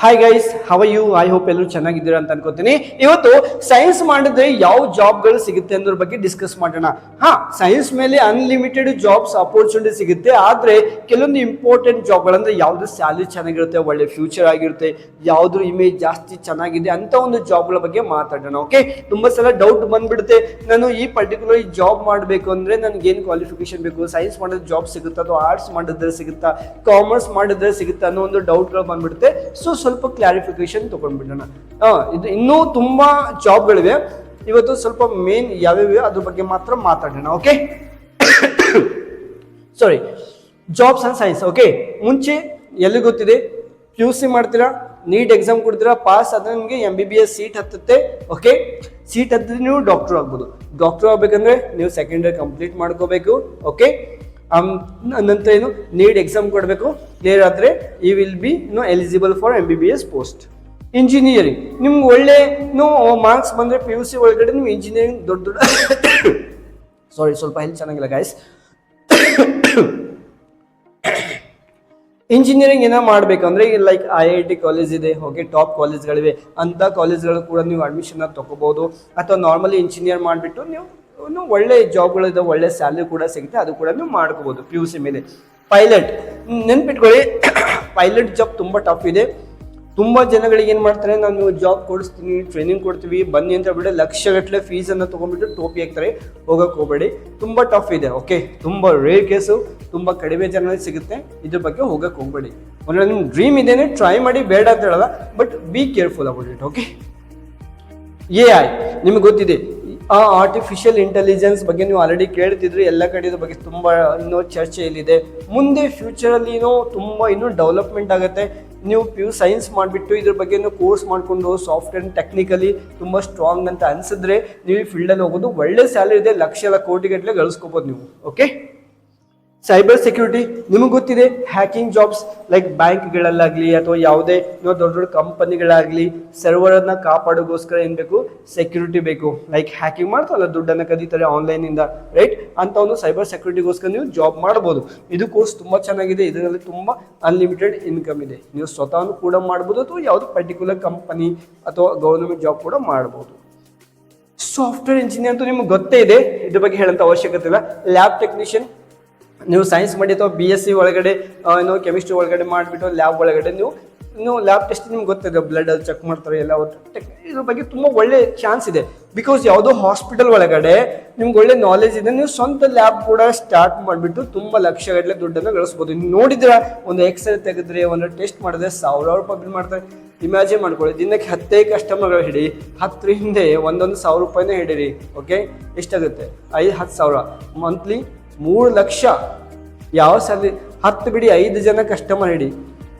Hi guys, how you? I hope ಎಲ್ಲರೂ ಚೆನ್ನಾಗಿದ್ದೀರಾ ಅಂತ ಅನ್ಕೋತೀನಿ. ಇವತ್ತು ಸೈನ್ಸ್ ಮಾಡಿದ್ರೆ ಯಾವ ಜಾಬ್ಗಳು ಸಿಗುತ್ತೆ ಅನ್ನೋದ್ರ ಬಗ್ಗೆ ಡಿಸ್ಕಸ್ ಮಾಡೋಣ. ಸೈನ್ಸ್ ಮೇಲೆ ಅನ್ಲಿಮಿಟೆಡ್ ಜಾಬ್ಸ್ ಅಪರ್ಚುನಿಟಿ ಸಿಗುತ್ತೆ. ಆದ್ರೆ ಕೆಲವೊಂದು ಇಂಪಾರ್ಟೆಂಟ್ ಜಾಬ್ಗಳಂದ್ರೆ ಯಾವ್ದು ಸ್ಯಾಲರಿ ಚೆನ್ನಾಗಿರುತ್ತೆ, ಒಳ್ಳೆ ಫ್ಯೂಚರ್ ಆಗಿರುತ್ತೆ, ಯಾವ್ದು ಇಮೇಜ್ ಜಾಸ್ತಿ ಚೆನ್ನಾಗಿದೆ ಅಂತ ಒಂದು ಜಾಬ್ಗಳ ಬಗ್ಗೆ ಮಾತಾಡೋಣ. ಓಕೆ, ತುಂಬಾ ಸಲ ಡೌಟ್ ಬಂದ್ಬಿಡುತ್ತೆ, ನಾನು ಈ ಪರ್ಟಿಕ್ಯುಲರ್ ಜಾಬ್ ಮಾಡಬೇಕು ಅಂದ್ರೆ ನನ್ಗೆ ಏನ್ ಕ್ವಾಲಿಫಿಕೇಶನ್ ಬೇಕು, ಸೈನ್ಸ್ ಮಾಡಿದ್ರೆ ಜಾಬ್ ಸಿಗುತ್ತಾ ಅಥವಾ ಆರ್ಟ್ಸ್ ಮಾಡಿದ್ರೆ ಸಿಗುತ್ತಾ, ಕಾಮರ್ಸ್ ಮಾಡಿದ್ರೆ ಸಿಗುತ್ತಾ ಅನ್ನೋ ಒಂದು ಡೌಟ್ಗಳು ಬಂದ್ಬಿಡುತ್ತೆ. ಸೊ ಸ್ವಲ್ಪ ಕ್ಲಾರಿಫಿಕೇಶನ್ ತಗೊಂಡ್ಬಿಡೋಣ. ಇದು ಇನ್ನೂ ತುಂಬಾ ಜಾಬ್ಗಳಿವೆ. ಇವತ್ತು ಸ್ವಲ್ಪ ಮೇನ್ ಯಾವ್ಯಾವ ಅದ್ರ ಬಗ್ಗೆ ಮಾತ್ರ ಮಾತಾಡೋಣ. Okay, sorry, jobs and science. Okay, ಮುಂಚೆ ಎಲ್ಲಿ ಗೊತ್ತಿದೆ, PUC ಮಾಡ್ತೀರಾ, ನೀಟ್ ಎಕ್ಸಾಮ್ ಕೊಡ್ತೀರಾ, ಪಾಸ್ ಆದ್ರೆ ನಿಮಗೆ MBBS ಸೀಟ್ ಹತ್ತುತ್ತೆ. ಓಕೆ, ಸೀಟ್ ಹತ್ತಿದ್ರೆ ನೀವು ಡಾಕ್ಟರ್ ಆಗ್ಬೋದು. ಡಾಕ್ಟರ್ ಆಗ್ಬೇಕಂದ್ರೆ ನೀವು ಸೆಕೆಂಡ್ ಇಯರ್ ಕಂಪ್ಲೀಟ್ ಮಾಡ್ಕೋಬೇಕು. ಓಕೆ, ನಂತರ ಏನು ನೀಟ್ ಎಕ್ಸಾಮ್ ಕೊಡಬೇಕು. ಕ್ಲಿಯರ್ ಆದ್ರೆ you will be eligible for MBBS post. Engineering ನಿಮ್ಗೆ ಒಳ್ಳೆ ಮಾರ್ಕ್ಸ್ ಬಂದ್ರೆ PUC ಒಳಗಡೆ ನೀವು ಇಂಜಿನಿಯರಿಂಗ್ ದೊಡ್ಡ ಸಾರಿ, ಸ್ವಲ್ಪ ಹೆಲ್ತ್ ಚೆನ್ನಾಗಿಲ್ಲ ಗೈಸ್. ಇಂಜಿನಿಯರಿಂಗ್ ಏನೋ ಮಾಡ್ಬೇಕಂದ್ರೆ ಲೈಕ್ IIT ಕಾಲೇಜ್ ಇದೆ. ಓಕೆ, ಟಾಪ್ ಕಾಲೇಜ್ಗಳಿವೆ. ಅಂತ ಕಾಲೇಜ್ಗಳು ಕೂಡ ನೀವು ಅಡ್ಮಿಷನ್ ತಗೋಬಹುದು. ಅಥವಾ ನಾರ್ಮಲಿ ಇಂಜಿನಿಯರ್ ಮಾಡಿಬಿಟ್ಟು ನೀವು ಒಳ್ಳೆ ಜಾಬ್ಗಳಿದೆ, ಒಳ್ಳೆ ಸ್ಯಾಲರಿ ಕೂಡ ಸಿಗುತ್ತೆ, ಅದು ಕೂಡ ನೀವು ಮಾಡ್ಕೋಬಹುದು PUC ಮೇಲೆ. ಪೈಲಟ್ ನೆನ್ಪಿಟ್ಕೊಳ್ಳಿ, ಪೈಲಟ್ ಜಾಬ್ ತುಂಬಾ ಟಫ್ ಇದೆ. ತುಂಬಾ ಜನಗಳಿಗೆ ಏನ್ ಮಾಡ್ತಾರೆ, ನಾನು ಜಾಬ್ ಕೊಡಿಸ್ತೀನಿ, ಟ್ರೈನಿಂಗ್ ಕೊಡ್ತೀವಿ ಬನ್ನಿ ಅಂತ ಬಿಟ್ಟು ಲಕ್ಷಗಟ್ಟಲೆ ಫೀಸ್ ಅನ್ನ ತಗೊಂಡ್ಬಿಟ್ಟು ಟೋಪಿ ಹಾಕ್ತಾರೆ. ಹೋಗಕ್ ಹೋಗಬೇಡಿ, ತುಂಬಾ ಟಫ್ ಇದೆ. ಓಕೆ, ತುಂಬಾ ರೇರ್ ಕೇಸು, ತುಂಬಾ ಕಡಿಮೆ ಜನರಿಗೆ ಸಿಗುತ್ತೆ. ಇದ್ರ ಬಗ್ಗೆ ಹೋಗಕ್ ಹೋಗಬೇಡಿ. ಒಂದ್ರೆ ನಿಮ್ ಡ್ರೀಮ್ ಇದೇನೆ, ಟ್ರೈ ಮಾಡಿ, ಬೇಡ ಅಂತ ಹೇಳಲ್ಲ, but be careful about it. Okay, AI ನಿಮ್ಗೆ ಗೊತ್ತಿದೆ, ಆರ್ಟಿಫಿಷಿಯಲ್ ಇಂಟೆಲಿಜೆನ್ಸ್ ಬಗ್ಗೆ ನೀವು ಆಲ್ರೆಡಿ ಕೇಳ್ತಿದ್ರಿ. ಎಲ್ಲ ಕಡೆ ಇದ್ರ ಬಗ್ಗೆ ತುಂಬಾ ಚರ್ಚೆಯಲ್ಲಿದೆ. ಮುಂದೆ ಫ್ಯೂಚರ್ ಅಲ್ಲಿ ತುಂಬಾ ಡೆವಲಪ್ಮೆಂಟ್ ಆಗುತ್ತೆ. ನೀವು ಸೈನ್ಸ್ ಮಾಡಿಬಿಟ್ಟು ಇದ್ರ ಬಗ್ಗೆ ಕೋರ್ಸ್ ಮಾಡ್ಕೊಂಡು ಸಾಫ್ಟ್ವೇರ್ ಟೆಕ್ನಿಕಲಿ ತುಂಬಾ ಸ್ಟ್ರಾಂಗ್ ಅಂತ ಅನ್ಸಿದ್ರೆ ನೀವು ಈ ಫೀಲ್ಡಲ್ಲಿ ಹೋಗೋದು. ಒಳ್ಳೆ ಸ್ಯಾಲರಿ ಇದೆ, ಲಕ್ಷ ಕೋಟಿಗಟ್ಟಲೆ ಗಳಿಸ್ಕೋಬಹುದು ನೀವು. ಓಕೆ, ಸೈಬರ್ ಸೆಕ್ಯೂರಿಟಿ ನಿಮಗೆ ಗೊತ್ತಿದೆ, ಹ್ಯಾಕಿಂಗ್ ಜಾಬ್ಸ್ ಲೈಕ್ ಬ್ಯಾಂಕ್ಗಳಲ್ಲಾಗಲಿ ಅಥವಾ ಯಾವುದೇ ದೊಡ್ಡ ದೊಡ್ಡ ಕಂಪನಿಗಳಾಗಲಿ ಸರ್ವರ್ ಅನ್ನ ಕಾಪಾಡೋಗೋಸ್ಕರ ಏನ್ ಬೇಕು, ಸೆಕ್ಯೂರಿಟಿ ಬೇಕು. ಲೈಕ್ ಹ್ಯಾಕಿಂಗ್ ಮಾಡ್ತಾರಲ್ಲ, ದುಡ್ಡನ್ನ ಕದೀತಾರೆ ಆನ್ಲೈನ್ ಇಂದ, ರೈಟ್? ಅಂತ ಒಂದು ಸೈಬರ್ ಸೆಕ್ಯೂರಿಟಿಗೋಸ್ಕರ ನೀವು ಜಾಬ್ ಮಾಡಬಹುದು. ಇದು ಕೋರ್ಸ್ ತುಂಬಾ ಚೆನ್ನಾಗಿದೆ. ಇದರಲ್ಲಿ ತುಂಬಾ ಅನ್ಲಿಮಿಟೆಡ್ ಇನ್ಕಮ್ ಇದೆ. ನೀವು ಸ್ವತಃ ಕೂಡ ಮಾಡಬಹುದು ಅಥವಾ ಯಾವ್ದು ಪರ್ಟಿಕ್ಯುಲರ್ ಕಂಪನಿ ಅಥವಾ ಗವರ್ನಮೆಂಟ್ ಜಾಬ್ ಕೂಡ ಮಾಡಬಹುದು. ಸಾಫ್ಟ್ವೇರ್ ಇಂಜಿನಿಯರ್ ಅಂತೂ ನಿಮ್ಗೆ ಗೊತ್ತೇ ಇದೆ, ಇದ್ರ ಬಗ್ಗೆ ಹೇಳಂತ ಅವಶ್ಯಕತೆ ಇಲ್ಲ. ಲ್ಯಾಬ್ ಟೆಕ್ನಿಷಿಯನ್ ನೀವು ಸೈನ್ಸ್ ಮಾಡಿ ಅಥವಾ BSc ಒಳಗಡೆ ಕೆಮಿಸ್ಟ್ರಿ ಒಳಗಡೆ ಮಾಡಿಬಿಟ್ಟು ಲ್ಯಾಬ್ ಒಳಗಡೆ ನೀವು ಲ್ಯಾಬ್ ಟೆಸ್ಟ್ ನಿಮ್ಗೆ ಗೊತ್ತಿದೆ, ಬ್ಲಡ್ ಅಲ್ಲಿ ಚೆಕ್ ಮಾಡ್ತಾರೆ ಎಲ್ಲ. ಇದ್ರ ಬಗ್ಗೆ ತುಂಬಾ ಒಳ್ಳೆ ಚಾನ್ಸ್ ಇದೆ. ಬಿಕಾಸ್ ಯಾವುದೋ ಹಾಸ್ಪಿಟಲ್ ಒಳಗಡೆ ನಿಮ್ಗೆ ಒಳ್ಳೆ ನಾಲೆಜ್ ಇದೆ, ನೀವು ಸ್ವಂತ ಲ್ಯಾಬ್ ಕೂಡ ಸ್ಟಾರ್ಟ್ ಮಾಡಿಬಿಟ್ಟು ತುಂಬಾ ಲಕ್ಷಗಟ್ಟಲೆ ದುಡ್ಡನ್ನು ಗಳಿಸ್ಬೋದು. ನೀವು ನೋಡಿದ್ರ, ಒಂದು ಎಕ್ಸ್ರೇ ತೆಗೆದ್ರೆ, ಒಂದು ಟೆಸ್ಟ್ ಮಾಡಿದ್ರೆ ಸಾವಿರಾರು ರೂಪಾಯಿ ಬಿಲ್ ಮಾಡ್ತಾರೆ. ಇಮ್ಯಾಜಿನ್ ಮಾಡ್ಕೊಳ್ಳಿ, ದಿನಕ್ಕೆ 10 ಕಸ್ಟಮರ್ಗಳು ಹಿಡಿ, 10 ಹಿಂದೆ ಒಂದೊಂದು ₹1,000 ಹಿಡೀರಿ. ಓಕೆ, ಎಷ್ಟಾಗುತ್ತೆ? 5-10,000 ಮಂತ್ಲಿ, 3 ಲಕ್ಷ. ಯಾವ ಸ್ಯಾಲರಿ? 10 ಬಿಡಿ, 5 ಜನ ಕಸ್ಟಮರ್ ಹಿಡಿ.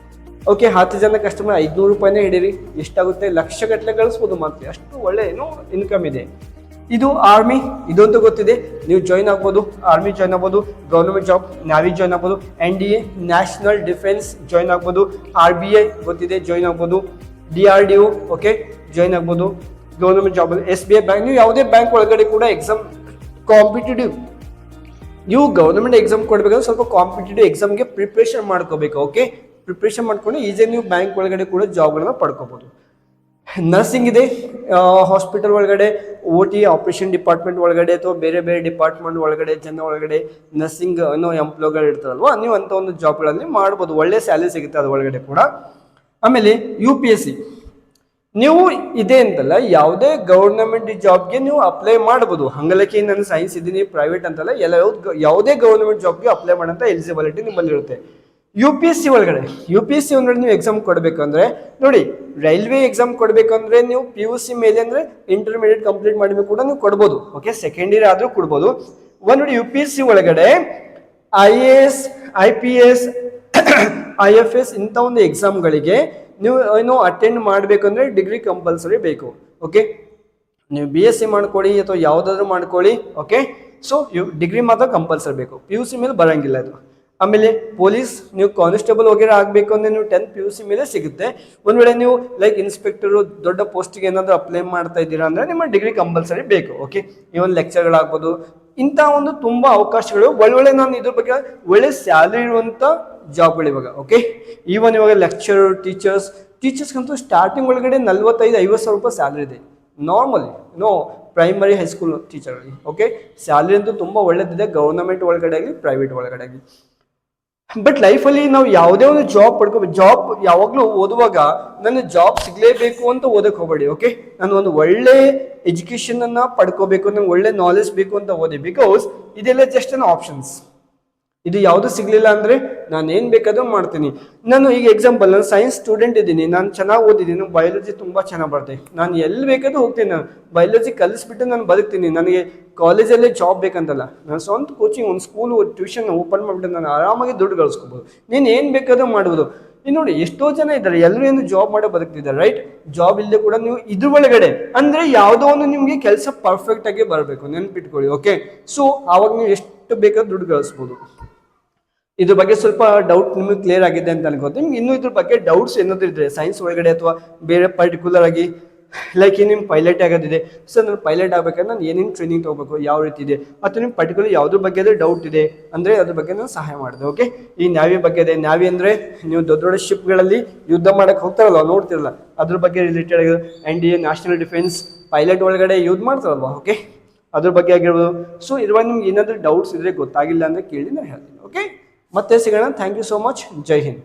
ಓಕೆ, 10 ಜನ ಕಸ್ಟಮರ್ ₹500 ಹಿಡೀರಿ, ಎಷ್ಟಾಗುತ್ತೆ? ಲಕ್ಷಗಟ್ಟಲೆ ಗಳಿಸ್ಬೋದು ಮಂತ್ಲಿ. ಅಷ್ಟು ಒಳ್ಳೆ ಇನ್ಕಮ್ ಇದೆ. ಇದು ಆರ್ಮಿ, ಇದಂತೂ ಗೊತ್ತಿದೆ, ನೀವು ಜಾಯ್ನ್ ಆಗ್ಬೋದು. ಆರ್ಮಿ ಜಾಯ್ನ್ ಆಗ್ಬೋದು, ಗವರ್ನಮೆಂಟ್ ಜಾಬ್, ನ್ಯಾವಿ ಜಾಯ್ನ್ ಆಗ್ಬೋದು, NDA ನ್ಯಾಷನಲ್ ಡಿಫೆನ್ಸ್ ಜಾಯ್ನ್ ಆಗ್ಬೋದು, RBI ಗೊತ್ತಿದೆ, ಜಾಯ್ನ್ ಆಗ್ಬೋದು, DRDO ಓಕೆ ಜಾಯ್ನ್ ಆಗ್ಬೋದು. ಗವರ್ನಮೆಂಟ್ ಜಾಬ್, SBI ಬ್ಯಾಂಕ್, ನೀವು ಯಾವುದೇ ಬ್ಯಾಂಕ್ ಒಳಗಡೆ ಕೂಡ ಎಕ್ಸಾಮ್ ಕಾಂಪಿಟೇಟಿವ್, ನೀವು ಗವರ್ನಮೆಂಟ್ ಎಕ್ಸಾಮ್ ಕೊಡ್ಬೇಕಂದ್ರೆ ಸ್ವಲ್ಪ ಕಾಂಪಿಟೇಟಿವ್ ಎಕ್ಸಾಮ್ಗೆ ಪ್ರಿಪ್ರೇಷನ್ ಮಾಡ್ಕೋಬೇಕು. ಓಕೆ, ಪ್ರಿಪ್ರೇಷನ್ ಮಾಡ್ಕೊಂಡು ಈಸಿಯಾಗಿ ನೀವು ಬ್ಯಾಂಕ್ ಒಳಗಡೆ ಕೂಡ ಜಾಬ್ಗಳನ್ನ ಪಡ್ಕೋಬಹುದು. ನರ್ಸಿಂಗ್ ಇದೆ, ಹಾಸ್ಪಿಟಲ್ ಒಳಗಡೆ, OT ಆಪರೇಷನ್ ಡಿಪಾರ್ಟ್ಮೆಂಟ್ ಒಳಗಡೆ ಅಥವಾ ಬೇರೆ ಬೇರೆ ಡಿಪಾರ್ಟ್ಮೆಂಟ್ ಒಳಗಡೆ ಜನ ಒಳಗಡೆ ನರ್ಸಿಂಗ್ ಎಂಪ್ಲಾಯ್ಗಳು ಇರ್ತಾರಲ್ವಾ, ನೀವು ಅಂತ ಒಂದು ಜಾಬ್ಗಳಲ್ಲಿ ಮಾಡ್ಬೋದು. ಒಳ್ಳೆ ಸ್ಯಾಲರಿ ಸಿಗುತ್ತೆ ಅದ್ರ ಒಳಗಡೆ ಕೂಡ. ಆಮೇಲೆ UPSC ನೀವು ಇದೆ ಅಂತಲ್ಲ, ಯಾವುದೇ ಗವರ್ನಮೆಂಟ್ ಜಾಬ್ಗೆ ನೀವು ಅಪ್ಲೈ ಮಾಡಬಹುದು. ಹಂಗಲಕ್ಕೆ ನಾನು ಸೈನ್ಸ್ ಇದ್ದೀನಿ ಪ್ರೈವೇಟ್ ಅಂತಲ್ಲ, ಯಾವುದೇ ಗವರ್ನಮೆಂಟ್ ಜಾಬ್ಗೆ ಅಪ್ಲೈ ಮಾಡೋಂಥ ಎಲಿಜಿಬಿಲಿಟಿ ನಿಮ್ಮಲ್ಲಿ ಇರುತ್ತೆ. UPSC ಒಳಗಡೆ ನೀವು ಎಕ್ಸಾಮ್ ಕೊಡಬೇಕಂದ್ರೆ ನೋಡಿ, ರೈಲ್ವೆ ಎಕ್ಸಾಮ್ ಕೊಡಬೇಕಂದ್ರೆ ನೀವು PUC ಮೇಲೆ ಅಂದ್ರೆ ಇಂಟರ್ಮೀಡಿಯೇಟ್ ಕಂಪ್ಲೀಟ್ ಮಾಡಬೇಕು ಕೂಡ ನೀವು ಕೊಡ್ಬೋದು. ಓಕೆ, ಸೆಕೆಂಡ್ ಇಯರ್ ಆದ್ರೂ ಕೊಡ್ಬೋದು. ನೋಡಿ, UPSC ಒಳಗಡೆ IAS, IPS, IFS ಇಂಥ ಒಂದು ಎಕ್ಸಾಮ್ಗಳಿಗೆ ನೀವು ಅಟೆಂಡ್ ಮಾಡಬೇಕಂದ್ರೆ ಡಿಗ್ರಿ ಕಂಪಲ್ಸರಿ ಬೇಕು. ಓಕೆ, ನೀವು BSc ಮಾಡ್ಕೊಳ್ಳಿ ಅಥವಾ ಯಾವುದಾದ್ರೂ ಮಾಡ್ಕೊಳ್ಳಿ. ಓಕೆ, ಸೊ ಡಿಗ್ರಿ ಮಾತ್ರ ಕಂಪಲ್ಸರಿ ಬೇಕು, PUC ಮೇಲೆ ಬರಂಗಿಲ್ಲ ಇದು. ಆಮೇಲೆ ಪೊಲೀಸ್, ನೀವು ಕಾನ್ಸ್ಟೇಬಲ್ ವಗೇರೆ ಆಗಬೇಕು ಅಂದ್ರೆ ನೀವು 10th PUC ಮೇಲೆ ಸಿಗುತ್ತೆ. ಒಂದ್ ವೇಳೆ ನೀವು ಲೈಕ್ ಇನ್ಸ್ಪೆಕ್ಟರ್ ದೊಡ್ಡ ಪೋಸ್ಟ್ಗೆ ಏನಾದರೂ ಅಪ್ಲೈ ಮಾಡ್ತಾ ಇದ್ದೀರಾ ಅಂದ್ರೆ ನಿಮ್ಮ ಡಿಗ್ರಿ ಕಂಪಲ್ಸರಿ ಬೇಕು. ಓಕೆ, ಇವನ್ ಲೆಕ್ಚರ್ಗಳಾಗ್ಬೋದು, ಇಂಥ ಒಂದು ತುಂಬಾ ಅವಕಾಶಗಳು ಒಳ್ಳೊಳ್ಳೆ. ನಾನು ಇದ್ರ ಬಗ್ಗೆ ಒಳ್ಳೆ ಸ್ಯಾಲರಿ ಇರುವಂತ ಜಾಬ್ಗಳು ಇವಾಗ. ಓಕೆ, ಈವನ್ ಇವಾಗ ಲೆಕ್ಚರರ್, ಟೀಚರ್ಸ್, ಟೀಚರ್ಸ್ಗಂತೂ ಸ್ಟಾರ್ಟಿಂಗ್ ಒಳಗಡೆ 45-50 ಸಾವಿರ ರೂಪಾಯಿ ಸ್ಯಾಲ್ರಿ ಇದೆ ನಾರ್ಮಲಿ ಪ್ರೈಮರಿ ಹೈಸ್ಕೂಲ್ ಟೀಚರ್ಗಳಿಗೆ. ಓಕೆ, ಸ್ಯಾಲ್ರಿ ಅಂತೂ ತುಂಬ ಒಳ್ಳೇದಿದೆ, ಗೌರ್ಮೆಂಟ್ ಒಳಗಡೆ ಆಗಲಿ ಪ್ರೈವೇಟ್ ಒಳಗಡೆ ಆಗಲಿ. ಬಟ್ ಲೈಫಲ್ಲಿ ನಾವು ಯಾವುದೇ ಒಂದು ಜಾಬ್ ಪಡ್ಕೋಬೇಕು. ಜಾಬ್ ಯಾವಾಗಲೂ ಓದುವಾಗ ನನ್ನ ಜಾಬ್ ಸಿಗಲೇಬೇಕು ಅಂತ ಓದಕ್ಕೆ ಹೋಗಬೇಡಿ. ಓಕೆ, ನಾನು ಒಂದು ಒಳ್ಳೆ ಎಜುಕೇಷನ್ ಅನ್ನ ಪಡ್ಕೋಬೇಕು, ನಂಗೆ ಒಳ್ಳೆ ನಾಲೆಜ್ ಬೇಕು ಅಂತ ಓದಿ. ಬಿಕಾಸ್ ಇದೆಲ್ಲ ಜಸ್ಟ್ ಅನ್ ಆಪ್ಷನ್ಸ್. ಇದು ಯಾವುದು ಸಿಗ್ಲಿಲ್ಲ ಅಂದ್ರೆ ನಾನು ಏನ್ ಬೇಕಾದ್ರೂ ಮಾಡ್ತೀನಿ. ನಾನು ಈಗ ಎಕ್ಸಾಂಪಲ್, ನಾನು ಸೈನ್ಸ್ ಸ್ಟೂಡೆಂಟ್ ಇದ್ದೀನಿ, ನಾನು ಚೆನ್ನಾಗಿ ಓದಿದ್ದೀನಿ, ಬಯಾಲಜಿ ತುಂಬಾ ಚೆನ್ನಾಗಿ ಬರ್ತದೆ, ನಾನು ಎಲ್ಲಿ ಬೇಕಾದ್ರೂ ಹೋಗ್ತೀನಿ, ನಾನು ಬಯಾಲಜಿ ಕಲಿಸ್ಬಿಟ್ಟು ನಾನು ಬದುಕ್ತೀನಿ. ನನಗೆ ಕಾಲೇಜಲ್ಲೇ ಜಾಬ್ ಬೇಕಂತಲ್ಲ, ನಾನು ಸ್ವಂತ ಕೋಚಿಂಗ್ ಒಂದು ಸ್ಕೂಲ್ ಟ್ಯೂಷನ್ ಓಪನ್ ಮಾಡಿಬಿಟ್ಟು ನಾನು ಆರಾಮಾಗಿ ದುಡ್ಡು ಗಳಿಸ್ಕೋಬಹುದು. ನೀನು ಏನ್ ಬೇಕಾದ್ರೂ ಮಾಡ್ಬೋದು. ಈಗ ನೋಡಿ ಎಷ್ಟೋ ಜನ ಇದ್ದಾರೆ, ಎಲ್ಲರೂ ಏನು ಜಾಬ್ ಮಾಡೋ ಬದುಕ್ತಿದ್ದಾರೆ, ರೈಟ್? ಜಾಬ್ ಇಲ್ಲದೆ ಕೂಡ ನೀವು ಇದ್ರ ಒಳಗಡೆ ಅಂದ್ರೆ ಯಾವುದೋ ಒಂದು ನಿಮ್ಗೆ ಕೆಲಸ ಪರ್ಫೆಕ್ಟ್ ಆಗಿ ಬರಬೇಕು, ನೆನ್ಪಿಟ್ಕೊಳ್ಳಿ. ಓಕೆ, ಸೊ ಆವಾಗ ನೀವು ಎಷ್ಟು ಬೇಕಾದ್ರೂ ದುಡ್ಡು ಗಳಿಸ್ಬೋದು. ಇದ್ರ ಬಗ್ಗೆ ಸ್ವಲ್ಪ ಡೌಟ್ ನಿಮಗೆ ಕ್ಲಿಯರ್ ಆಗಿದೆ ಅಂತ ಅನ್ಕೋತೀನಿ. ಇನ್ನು ಇದ್ರ ಬಗ್ಗೆ ಡೌಟ್ಸ್ ಏನಾದ್ರು ಇದ್ರೆ ಸೈನ್ಸ್ ಒಳಗಡೆ ಅಥವಾ ಬೇರೆ ಪರ್ಟಿಕ್ಯುಲರ್ ಆಗಿ ಲೈಕ್ ನಿಮ್ ಪೈಲಟ್ ಆಗೋದಿದೆ, ಸರ್ ನಾನು ಪೈಲಟ್ ಆಗ್ಬೇಕಾದ್ರೆ ನಾನು ಏನೇನು ಟ್ರೈನಿಂಗ್ ತಗೋಬೇಕು, ಯಾವ ರೀತಿ ಇದೆ, ಅಥವಾ ನಿಮ್ ಪರ್ಟಿಕ್ಯುಲರ್ ಯಾವ್ದ್ರ ಬಗ್ಗೆ ಡೌಟ್ ಇದೆ ಅಂದ್ರೆ ಅದ್ರ ಬಗ್ಗೆ ನಾನು ಸಹಾಯ ಮಾಡಿದೆ. ಓಕೆ, ಈ ನ್ಯಾವಿ ಬಗ್ಗೆ ಇದೆ. ನ್ಯಾವಿ ಅಂದ್ರೆ ನೀವು ದೊಡ್ಡ ದೊಡ್ಡ ಶಿಪ್ಗಳಲ್ಲಿ ಯುದ್ಧ ಮಾಡಕ್ ಹೋಗ್ತಾರಲ್ವ, ನೋಡ್ತಿರಲ್ಲ, ಅದ್ರ ಬಗ್ಗೆ ರಿಲೇಟೆಡ್ ಆಗಿ NDA ನ್ಯಾಷನಲ್ ಡಿಫೆನ್ಸ್ ಪೈಲಟ್ ಒಳಗಡೆ ಯೂಸ್ ಮಾಡ್ತಾರಲ್ವಾ, ಓಕೆ, ಅದ್ರ ಬಗ್ಗೆ ಆಗಿರ್ಬೋದು. ಸೊ ಇದ್ರಲ್ಲಿ ನಿಮ್ಗೆ ಏನಾದರೂ ಡೌಟ್ಸ್ ಇದ್ರೆ ಗೊತ್ತಾಗಿಲ್ಲ ಅಂದ್ರೆ ಕೇಳಿ ನಾನು ಹೇಳ್ತೀನಿ. ಓಕೆ, ಮತ್ತೆ ಸಿಗೋಣ. Thank you so much. ಜೈ ಹಿಂದ್.